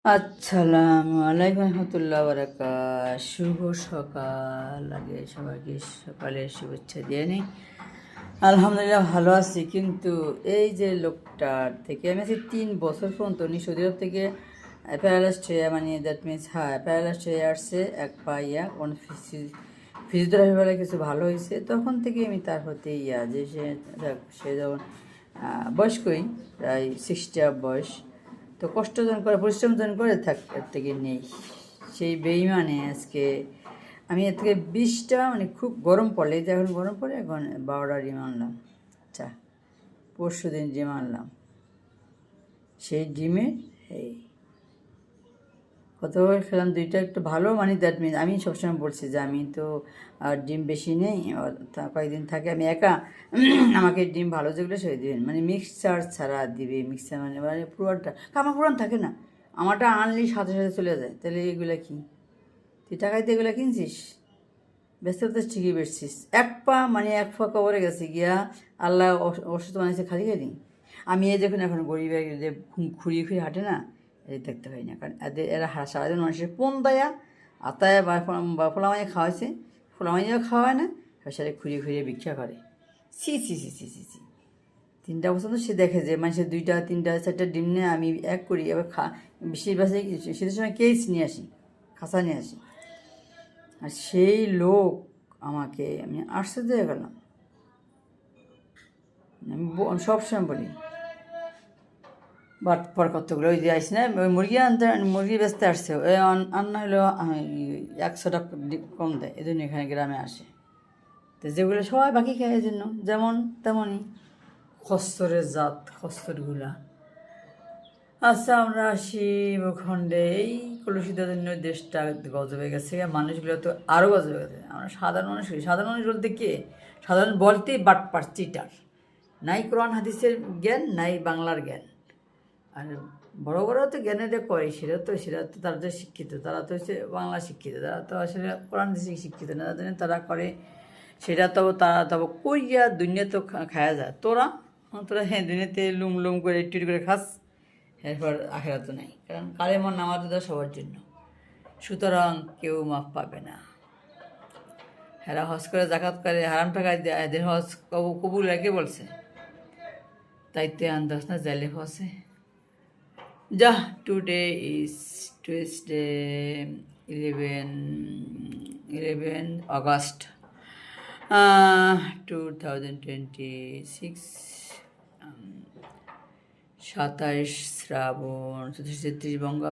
আসসালামু আলাইকুম রহমতুল্লাহ বারাকাত। শুভ সকাল। আগে সবাইকে সকালের শুভেচ্ছা দিয়ে নিই। আলহামদুলিল্লাহ ভালো আছি, কিন্তু এই যে লোকটার থেকে আমি আছি 3 বছর পর্যন্ত উনি সৌদি আরব থেকে প্যারালাইজড হয়ে, মানে দ্যাট মিনস প্যারালাইজড হয়ে আসছে এক পা কোন ফিজিওথেরাপি বলে কিছু ভালো হয়েছে। তখন থেকে আমি তার হতে যে সে যখন বয়স্কই, প্রায় 60 বয়স, তো কষ্ট যখন করে, পরিশ্রম যখন করে এর থেকে নেই। সেই বেইমানে আজকে আমি এর থেকে 20টা, মানে খুব গরম পড়লে, যখন গরম পড়ে এখন 12টা ডিম আনলাম। আচ্ছা, পরশু দিন ডিম আনলাম। সেই ডিমে এই কত খেলাম, 2টা একটু ভালো, মানে দ্যাট মিন আমি সবসময় বলছি যে আমি তো ডিম বেশি নেই, কয়েকদিন থাকে আমি একা, আমাকে ডিম ভালো যেগুলো সেই দিবেন, মানে মিক্সচার ছাড়া দিবে। মিক্সচার মানে মানে পুরানটা, আমার পুরান থাকে না, আমারটা আনলি সাথে সাথে চলে যায়। তাহলে এগুলো কি তুই টাকাইতে এগুলো কিনছিস? ব্যস্ত তো ঠিকই বেচছিস। এক পা কবরে গেছে গিয়া, আল্লাহ অসুস্থ বানাইছে খালি খালি। আমি এই দেখুন এখন গরিবের যে খুঁড়িয়ে খুঁড়িয়ে হাঁটে না, এই দেখতে পাই না, কারণ এরা সারাদিন মানুষের পণ দেয়া আতায় বা ফোলামাইয়া খাওয়াইছে, ফোলামাইয়াও খাওয়ায় না, সাথে খুঁড়িয়ে খুঁড়িয়ে ভিক্ষা করে। সি সি সি সি সি সি 3টা বছর তো সে দেখে যে মানুষের 2টা 3টা 4টা ডিম নিয়ে আমি এক করি, এবার বেশিরভাগ শীতের সময় কেস নিয়ে আসি, খাসা নিয়ে আসি। আর সেই লোক আমাকে, আমি আশ্চর্য হয়ে গেলাম। আমি সবসময় বলি বাট পর কতগুলো ওই যে আসি না, ওই মুরগি আনতে, মুরগি বেচতে আসছে, ওই আন্না হলো 100 টাকা কম দেয়, এই জন্য এখানে গ্রামে আসে। তো যেগুলো সবাই বাকি খায়, এই জন্য যেমন তেমনই খস্তরের জাত, খস্তরগুলা। আচ্ছা, আমরা আসি ভূখণ্ডে। এই কলুষিতের জন্য দেশটা গজবে গেছে, মানুষগুলো তো আরও গজবে গেছে। আমরা সাধারণ মানুষ, সাধারণ মানুষ বলতে কে? সাধারণ বলতেই বাটপার, চিটার, নাই কোরআন হাদিসের জ্ঞান, নাই বাংলার জ্ঞান। আর বড় বড় তো জ্ঞানেরা করে, সেটা তো তারা তো শিক্ষিত, তারা তো হচ্ছে বাংলা শিক্ষিত, তারা তো আসলে কোরআন হাদিসে শিক্ষিত না, তারা করে সেটা। তারা তবে কইয়া দুনিয়া তো খায়া যায়। তোরা তোরা হ্যাঁ দুনিয়াতে লুম লুম করে একটু করে খাস, এরপর আখেরা তো নাই, কারণ কালেমন নামাজ তো সবার জন্য, সুতরাং কেউ মাফ পাবে না। হেরা হজ করে, জাকাত করে, হারাম টাকায় এদের হজ কবুল রেখে বলছে, তাইতে আন্দাজ না জালে হসে। যা, today is Tuesday, 11 August 2026, 27 Shraban 34 Banga.